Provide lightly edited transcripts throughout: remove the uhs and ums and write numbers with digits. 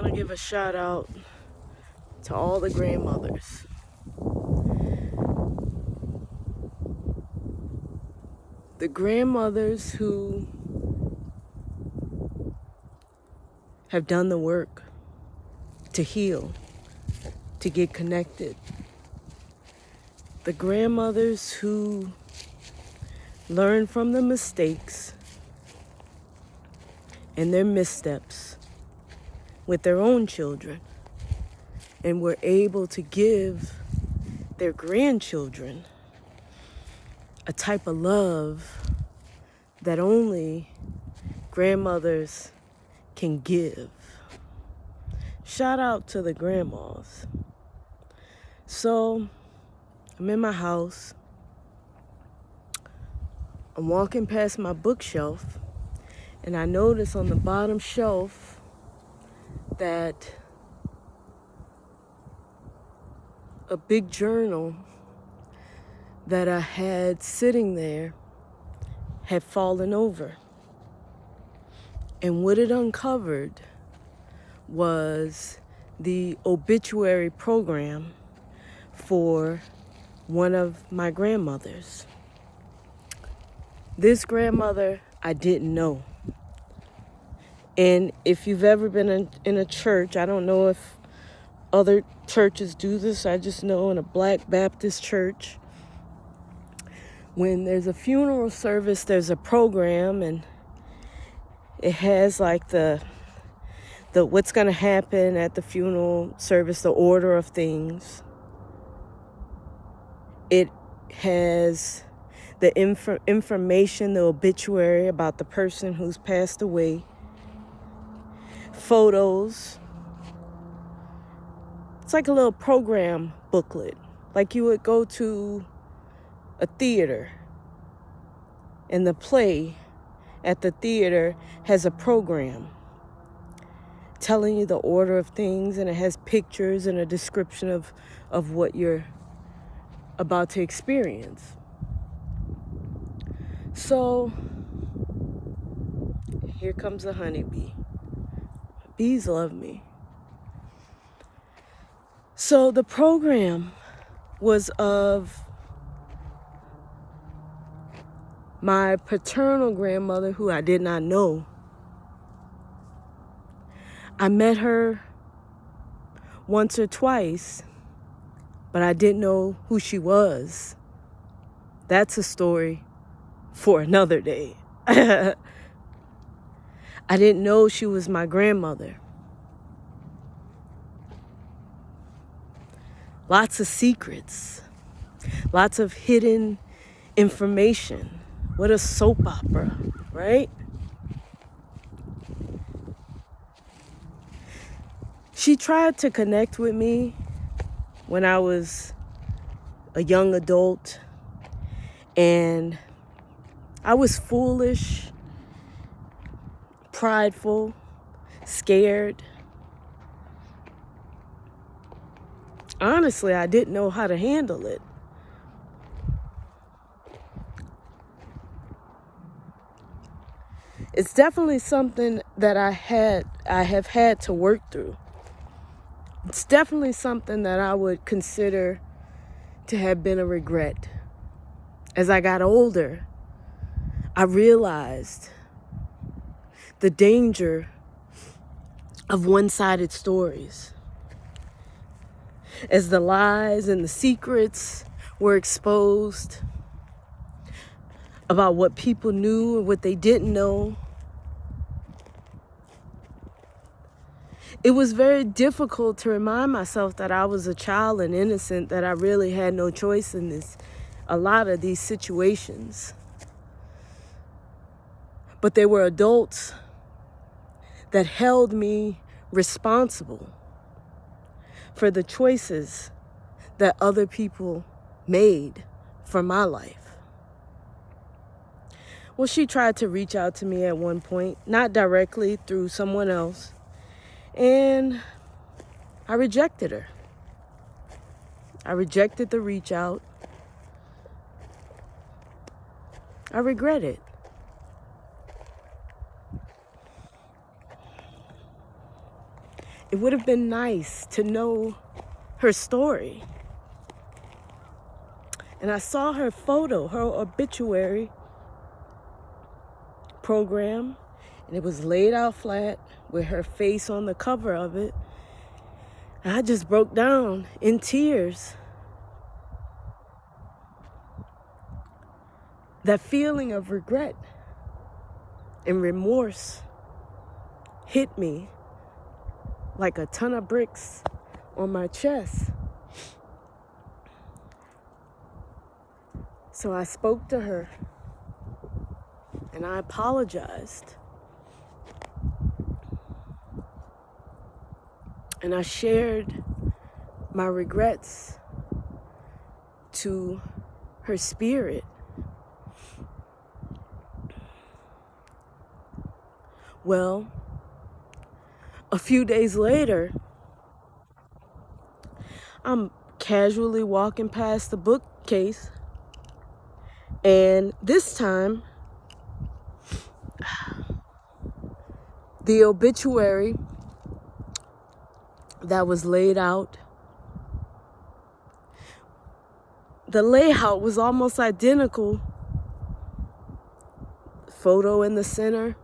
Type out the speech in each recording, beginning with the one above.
want to give a shout out to all the grandmothers. The grandmothers who have done the work to heal, to get connected. The grandmothers who learn from the mistakes and their missteps with their own children and were able to give their grandchildren a type of love that only grandmothers can give. Shout out to the grandmas. So, I'm in my house. I'm walking past my bookshelf, and I notice on the bottom shelf that a big journal that I had sitting there had fallen over. And what it uncovered was the obituary program for one of my grandmothers. This grandmother I didn't know. And if you've ever been in a church, I don't know if other churches do this, I just know in a Black Baptist church, when there's a funeral service, there's a program, and it has like the what's going to happen at the funeral service, the order of things. It has the information, the obituary about the person who's passed away, photos. It's like a little program booklet, like you would go to a theater, and the play at the theater has a program telling you the order of things, and it has pictures and a description of what you're about to experience. So here comes the honeybee. Bees love me. So the program was of my paternal grandmother, who I did not know. I met her once or twice, but I didn't know who she was. That's a story for another day. I didn't know she was my grandmother. Lots of secrets, lots of hidden information. What a soap opera, right? She tried to connect with me when I was a young adult, and I was foolish, prideful, scared. Honestly, I didn't know how to handle it. It's definitely something that I have had to work through. It's definitely something that I would consider to have been a regret. As I got older, I realized the danger of one-sided stories. As the lies and the secrets were exposed about what people knew and what they didn't know, it was very difficult to remind myself that I was a child and innocent, that I really had no choice in a lot of these situations. But there were adults that held me responsible for the choices that other people made for my life. Well, she tried to reach out to me at one point, not directly, through someone else, and I rejected her. I rejected the reach out. I regret it. It would have been nice to know her story. And I saw her photo, her obituary program, and it was laid out flat with her face on the cover of it. And I just broke down in tears. That feeling of regret and remorse hit me like a ton of bricks on my chest. So I spoke to her and I apologized. And I shared my regrets to her spirit. Well, a few days later, I'm casually walking past the bookcase, and this time, the obituary that was laid out, the layout was almost identical. Photo in the center,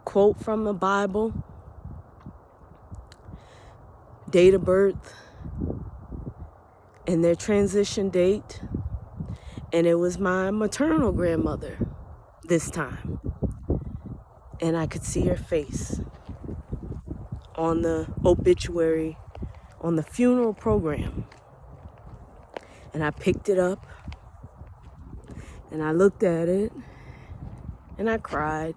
quote from the Bible, date of birth, and their transition date. And it was my maternal grandmother this time. And I could see her face on the obituary, on the funeral program. And I picked it up and I looked at it and I cried.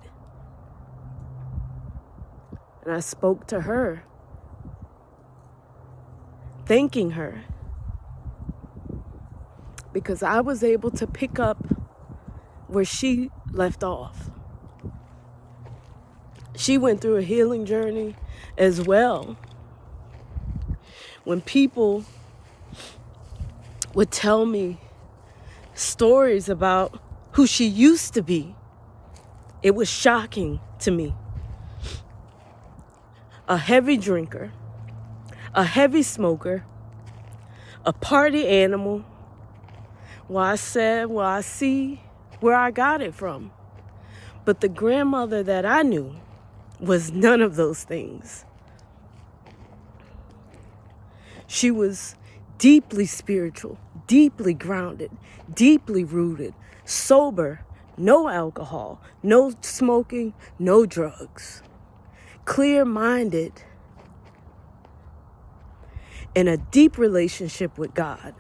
And I spoke to her, thanking her, because I was able to pick up where she left off. She went through a healing journey as well. When people would tell me stories about who she used to be, it was shocking to me. A heavy drinker, a heavy smoker, a party animal. Well, I said, well, I see where I got it from. But the grandmother that I knew was none of those things. She was deeply spiritual, deeply grounded, deeply rooted, sober, no alcohol, no smoking, no drugs, clear-minded, in a deep relationship with God,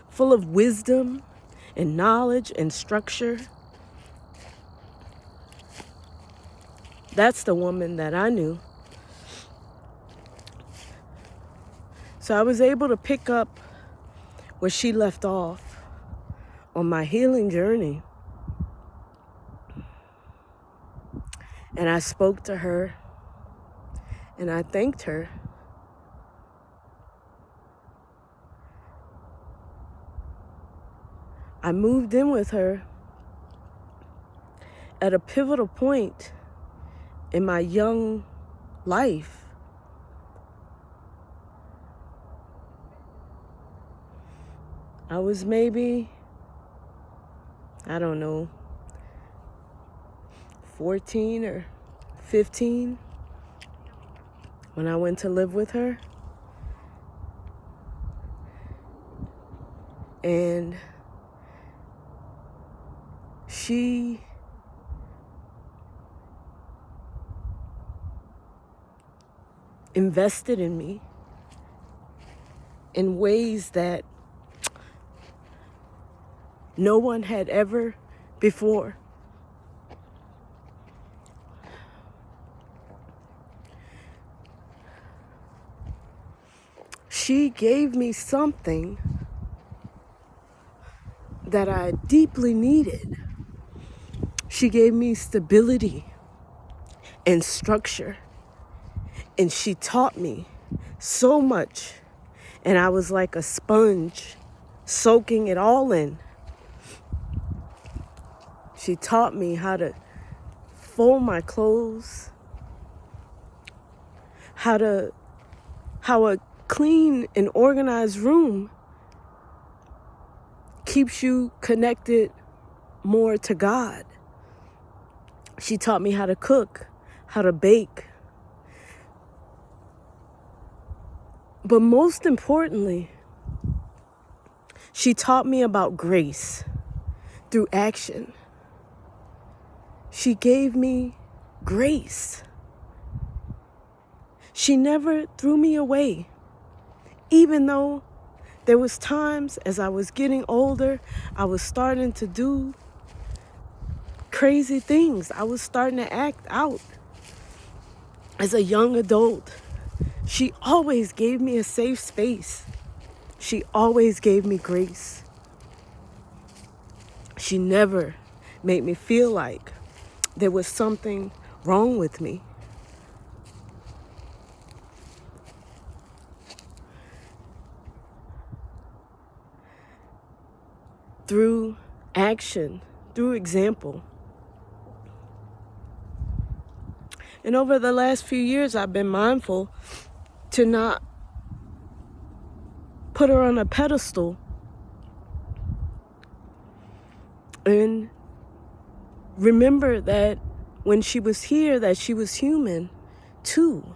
full of wisdom and knowledge and structure. That's the woman that I knew. So I was able to pick up where she left off on my healing journey. And I spoke to her and I thanked her. I moved in with her at a pivotal point in my young life. I was maybe, 14 or 15 when I went to live with her. And she invested in me in ways that no one had ever before. She gave me something that I deeply needed. She gave me stability and structure. And she taught me so much. And I was like a sponge, soaking it all in. She taught me how to fold my clothes, how a clean and organized room keeps you connected more to God. She taught me how to cook, how to bake. But most importantly, she taught me about grace through action. She gave me grace. She never threw me away, even though there was times as I was getting older, I was starting to do crazy things. I was starting to act out as a young adult. She always gave me a safe space. She always gave me grace. She never made me feel like there was something wrong with me. Through action, through example. And over the last few years, I've been mindful to not put her on a pedestal and remember that when she was here, that she was human too.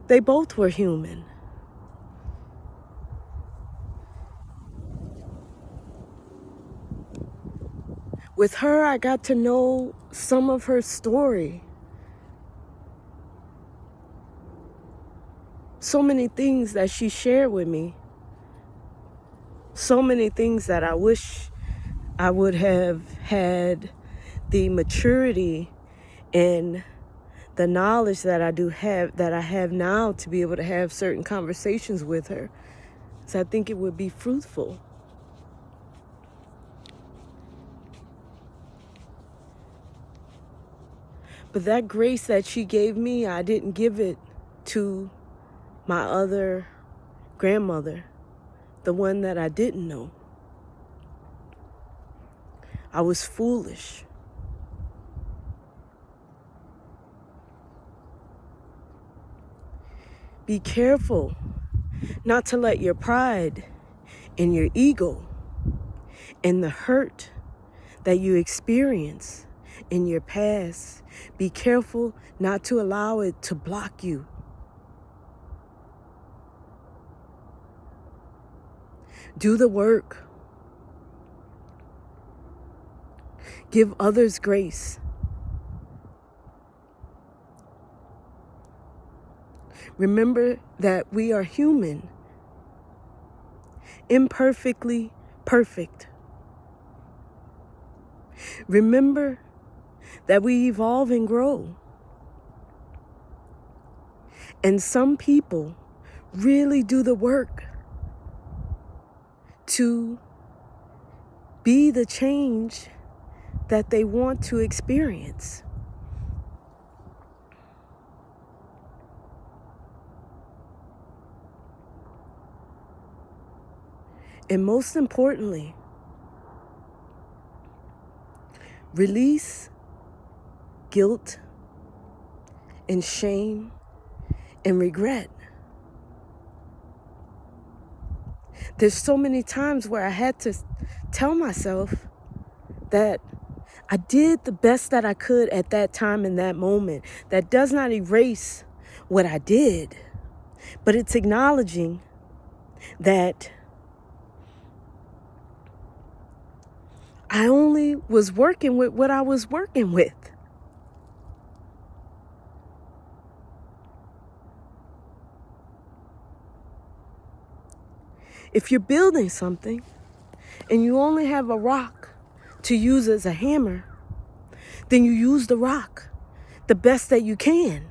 They both were human. With her, I got to know some of her story. So many things that she shared with me. So many things that I wish I would have had the maturity and the knowledge that I have now to be able to have certain conversations with her. So I think it would be fruitful. But that grace that she gave me, I didn't give it to my other grandmother, the one that I didn't know. I was foolish. Be careful not to let your pride and your ego and the hurt that you experience in your past, be careful not to allow it to block you. Do the work. Give others grace. Remember that we are human, imperfectly perfect. Remember that we evolve and grow. And some people really do the work to be the change that they want to experience. And most importantly, release guilt and shame and regret. There's so many times where I had to tell myself that I did the best that I could at that time in that moment. That does not erase what I did, but it's acknowledging that I only was working with what I was working with. If you're building something and you only have a rock to use as a hammer, then you use the rock the best that you can.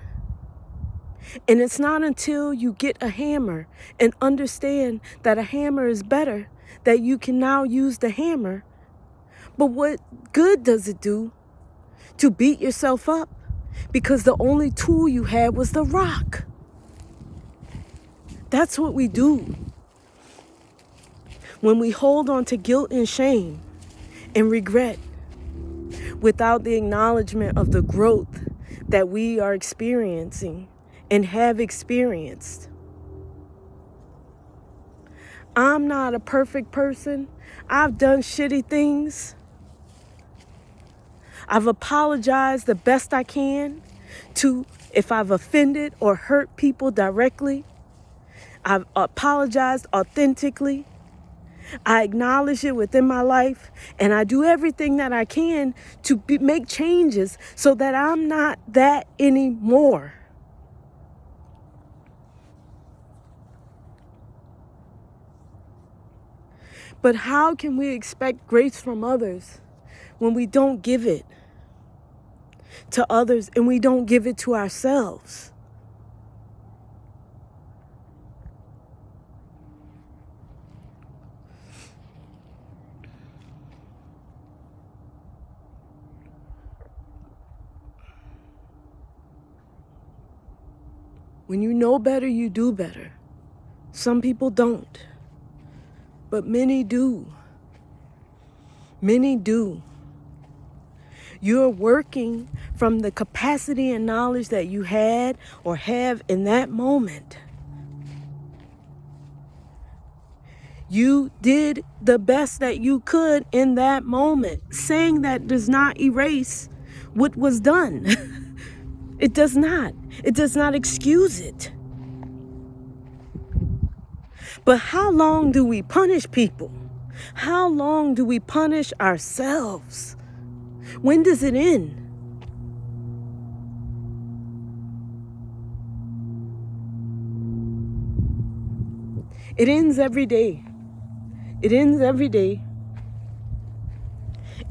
And it's not until you get a hammer and understand that a hammer is better that you can now use the hammer. But what good does it do to beat yourself up because the only tool you had was the rock? That's what we do when we hold on to guilt and shame and regret. without the acknowledgement of the growth that we are experiencing and have experienced. I'm not a perfect person. I've done shitty things. I've apologized the best I can to if I've offended or hurt people directly. I've apologized authentically. I acknowledge it within my life, and I do everything that I can to make changes so that I'm not that anymore. But how can we expect grace from others when we don't give it to others and we don't give it to ourselves? When you know better, you do better. Some people don't, but many do. Many do. You're working from the capacity and knowledge that you had or have in that moment. You did the best that you could in that moment. Saying that does not erase what was done. It does not. It does not excuse it. But how long do we punish people? How long do we punish ourselves? When does it end? It ends every day. It ends every day.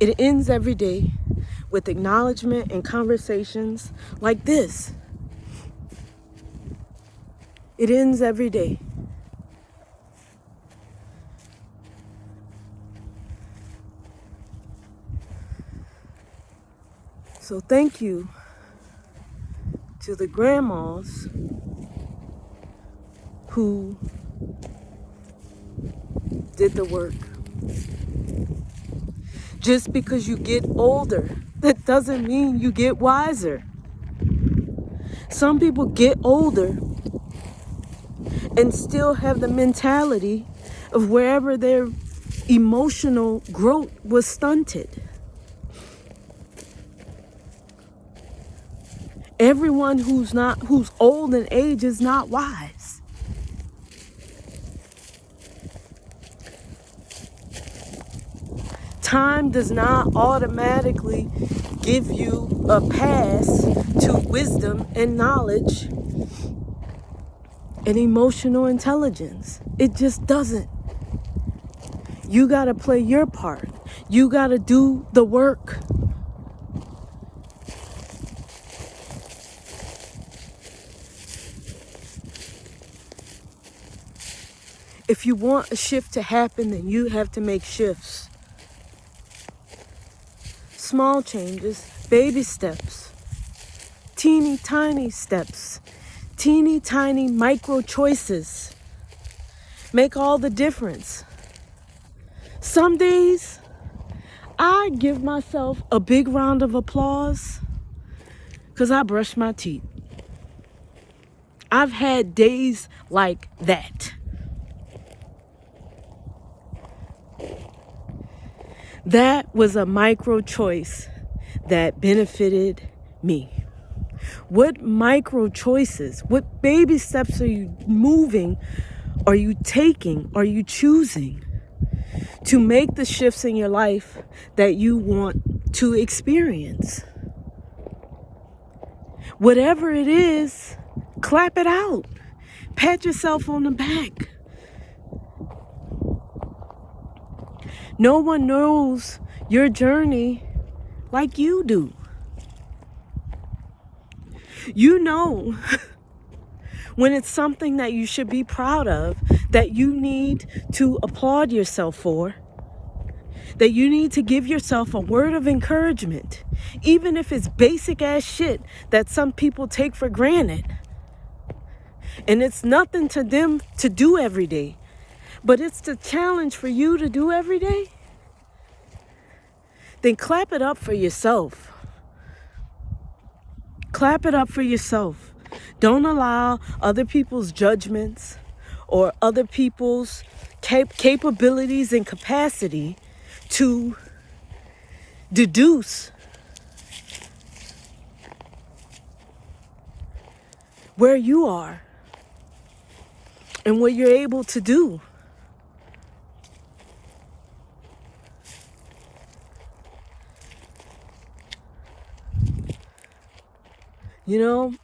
It ends every day with acknowledgement and conversations like this. It ends every day. So thank you to the grandmas who did the work. Just because you get older, that doesn't mean you get wiser. Some people get older and still have the mentality of wherever their emotional growth was stunted. Everyone who's old in age is not wise. Time does not automatically give you a pass to wisdom and knowledge and emotional intelligence. It just doesn't. You gotta play your part. You gotta do the work. If you want a shift to happen, then you have to make shifts. Small changes, baby steps, teeny tiny steps, teeny tiny micro choices make all the difference. Some days, I give myself a big round of applause because I brush my teeth. I've had days like that. That was a micro choice that benefited me. What micro choices, what baby steps are you moving, are you taking, are you choosing to make the shifts in your life that you want to experience? Whatever it is, clap it out. Pat yourself on the back. No one knows your journey like you do. You know when it's something that you should be proud of, that you need to applaud yourself for, that you need to give yourself a word of encouragement, even if it's basic ass shit that some people take for granted. And it's nothing to them to do every day, but it's the challenge for you to do every day. then clap it up for yourself. Clap it up for yourself. Don't allow other people's judgments or other people's capabilities and capacity to deduce where you are and what you're able to do. You know,